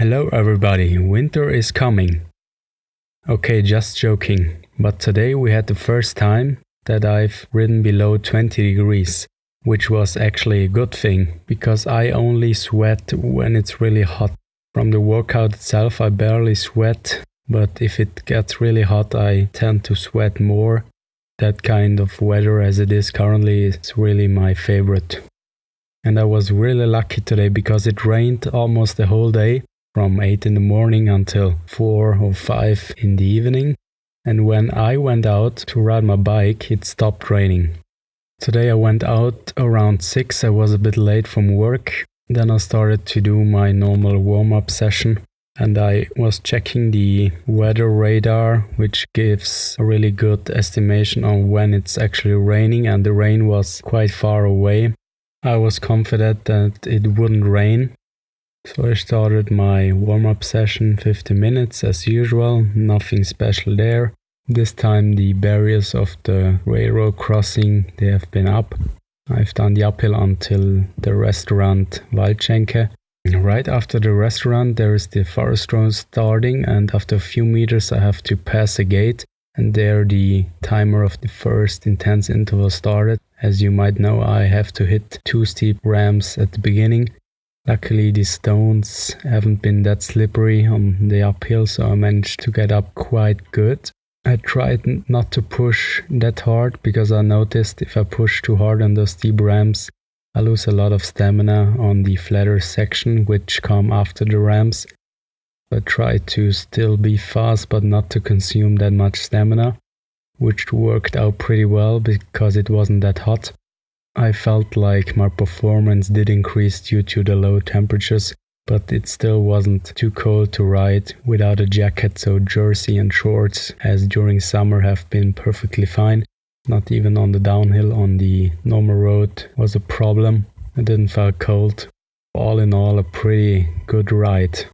Hello everybody, winter is coming. Okay, just joking, but today we had the first time that I've ridden below 20 degrees, which was actually a good thing, because I only sweat when it's really hot. From the workout itself I barely sweat, but if it gets really hot I tend to sweat more. That kind of weather as it is currently is really my favorite. And I was really lucky today because it rained almost the whole day, from 8 in the morning until 4 or 5 in the evening. And when I went out to ride my bike, it stopped raining. Today I went out around 6, I was a bit late from work. Then I started to do my normal warm-up session. And I was checking the weather radar, which gives a really good estimation on when it's actually raining, and the rain was quite far away. I was confident that it wouldn't rain. So I started my warm-up session, 50 minutes as usual, nothing special there. This time the barriers of the railroad crossing, they have been up. I've done the uphill until the restaurant Waldschenke. Right after the restaurant there is the forest road starting, and after a few meters I have to pass a gate, and there the timer of the first intense interval started. As you might know, I have to hit 2 steep ramps at the beginning. Luckily the stones haven't been that slippery on the uphill, so I managed to get up quite good. I tried not to push that hard because I noticed if I push too hard on those steep ramps, I lose a lot of stamina on the flatter section which come after the ramps. I tried to still be fast but not to consume that much stamina, which worked out pretty well because it wasn't that hot. I felt like my performance did increase due to the low temperatures, but it still wasn't too cold to ride without a jacket, so jersey and shorts as during summer have been perfectly fine. Not even on the downhill on the normal road was a problem. I didn't feel cold. All in all, a pretty good ride.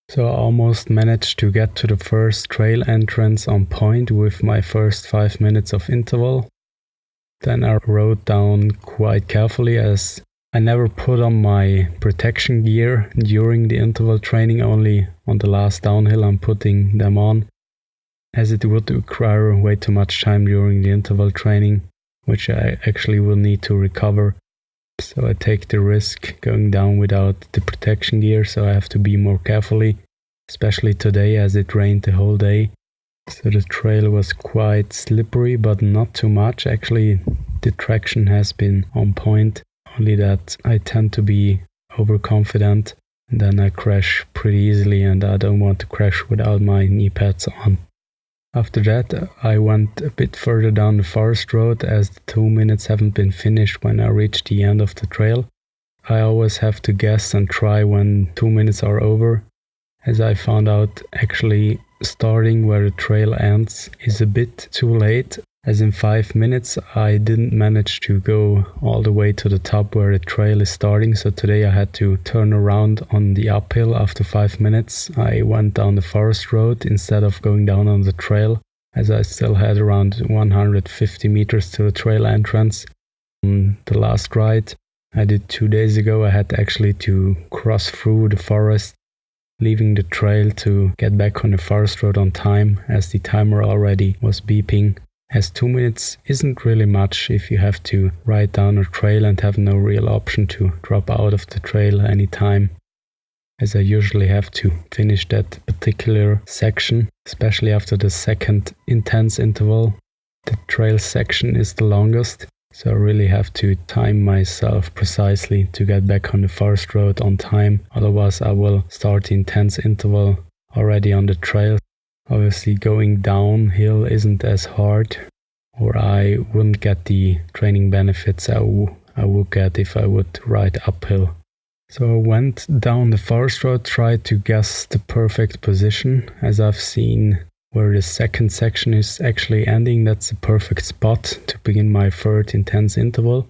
So I almost managed to get to the first trail entrance on point with my first 5 minutes of interval. Then I rode down quite carefully as I never put on my protection gear during the interval training, only on the last downhill I'm putting them on, as it would require way too much time during the interval training, which I actually will need to recover. So I take the risk going down without the protection gear, so I have to be more carefully, especially today as it rained the whole day. So the trail was quite slippery, but not too much. Actually, the traction has been on point, only that I tend to be overconfident and then I crash pretty easily, and I don't want to crash without my knee pads on. After that, I went a bit further down the forest road as the 2 minutes haven't been finished when I reached the end of the trail. I always have to guess and try when 2 minutes are over, as I found out actually starting where the trail ends is a bit too late, as in 5 minutes I didn't manage to go all the way to the top where the trail is starting, so today I had to turn around on the uphill after 5 minutes. I went down the forest road instead of going down on the trail, as I still had around 150 meters to the trail entrance. On the last ride I did 2 days ago, I had actually to cross through the forest, leaving the trail to get back on the forest road on time, as the timer already was beeping. As 2 minutes isn't really much if you have to ride down a trail and have no real option to drop out of the trail anytime, as I usually have to finish that particular section, especially after the second intense interval. The trail section is the longest, so I really have to time myself precisely to get back on the forest road on time, otherwise I will start the intense interval already on the trail. Obviously going downhill isn't as hard, or I wouldn't get the training benefits I would get if I would ride uphill. So I went down the forest road, tried to guess the perfect position, as I've seen where the second section is actually ending. That's the perfect spot to begin my third intense interval.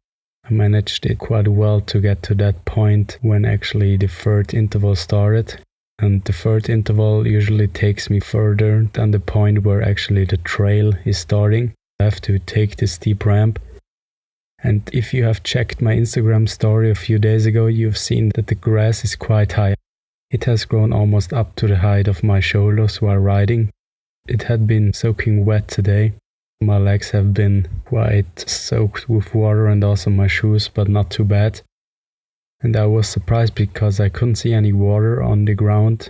I managed it quite well to get to that point when actually the third interval started. And the third interval usually takes me further than the point where actually the trail is starting. I have to take the steep ramp. And if you have checked my Instagram story a few days ago, you've seen that the grass is quite high. It has grown almost up to the height of my shoulders while riding. It had been soaking wet today. My legs have been quite soaked with water and also my shoes, but not too bad. And I was surprised because I couldn't see any water on the ground.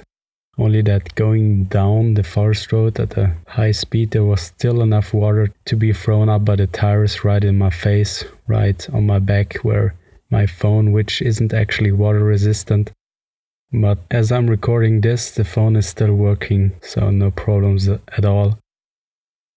Only that going down the forest road at a high speed, there was still enough water to be thrown up by the tires right in my face, right on my back where my phone, which isn't actually water resistant. But as I'm recording this, the phone is still working, so no problems at all.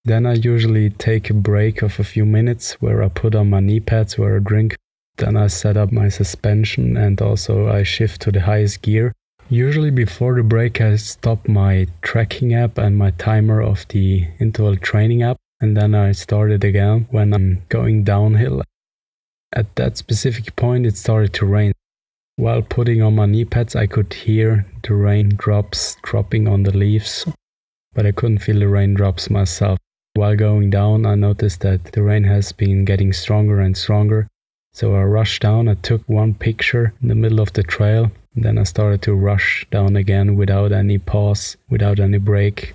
Then I usually take a break of a few minutes where I put on my knee pads where I drink. Then I set up my suspension and also I shift to the highest gear. Usually before the break I stop my tracking app and my timer of the interval training app, and then I start it again when I'm going downhill. At that specific point it started to rain. While putting on my knee pads I could hear the raindrops dropping on the leaves, but I couldn't feel the raindrops myself. While going down I noticed that the rain has been getting stronger and stronger. So I rushed down, I took one picture in the middle of the trail, and then I started to rush down again without any pause, without any break,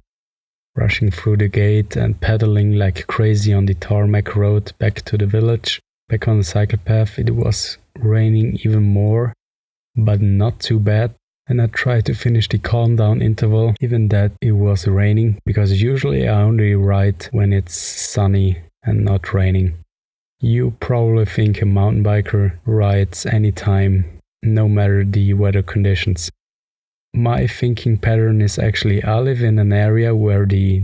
rushing through the gate and pedaling like crazy on the tarmac road back to the village. Back on the cycle path, it was raining even more, but not too bad. And I tried to finish the calm down interval, even that it was raining, because usually I only ride when it's sunny and not raining. You probably think a mountain biker rides anytime, no matter the weather conditions. My thinking pattern is actually I live in an area where the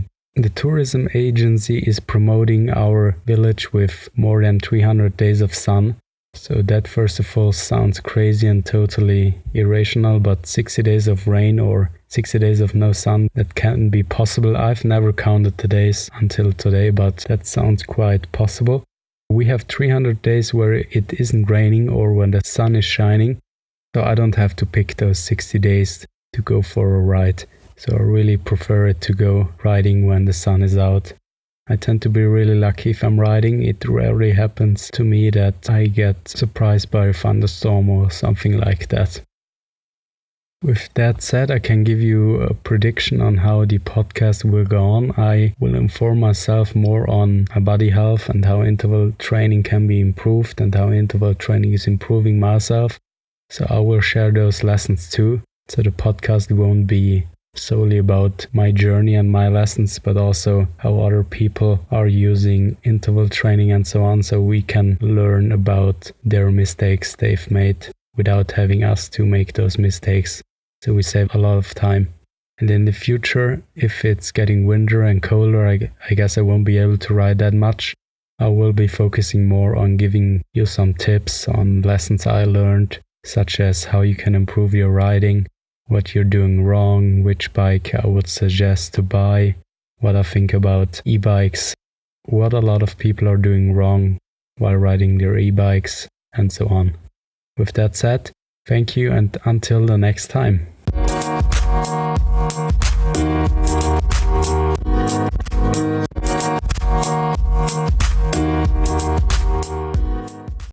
tourism agency is promoting our village with more than 300 days of sun. So that first of all sounds crazy and totally irrational, but 60 days of rain or 60 days of no sun, that can't be possible. I've never counted the days until today, but that sounds quite possible. We have 300 days where it isn't raining or when the sun is shining, so I don't have to pick those 60 days to go for a ride. So I really prefer it to go riding when the sun is out. I tend to be really lucky if I'm riding. It rarely happens to me that I get surprised by a thunderstorm or something like that. With that said, I can give you a prediction on how the podcast will go on. I will inform myself more on my body health and how interval training can be improved and how interval training is improving myself. So I will share those lessons too. So the podcast won't be solely about my journey and my lessons, but also how other people are using interval training and so on, so we can learn about their mistakes they've made without having us to make those mistakes. So we save a lot of time. And in the future, if it's getting winter and colder, I guess I won't be able to ride that much. I will be focusing more on giving you some tips on lessons I learned, such as how you can improve your riding, what you're doing wrong, which bike I would suggest to buy, what I think about e-bikes, what a lot of people are doing wrong while riding their e-bikes, and so on. With that said, thank you and until the next time.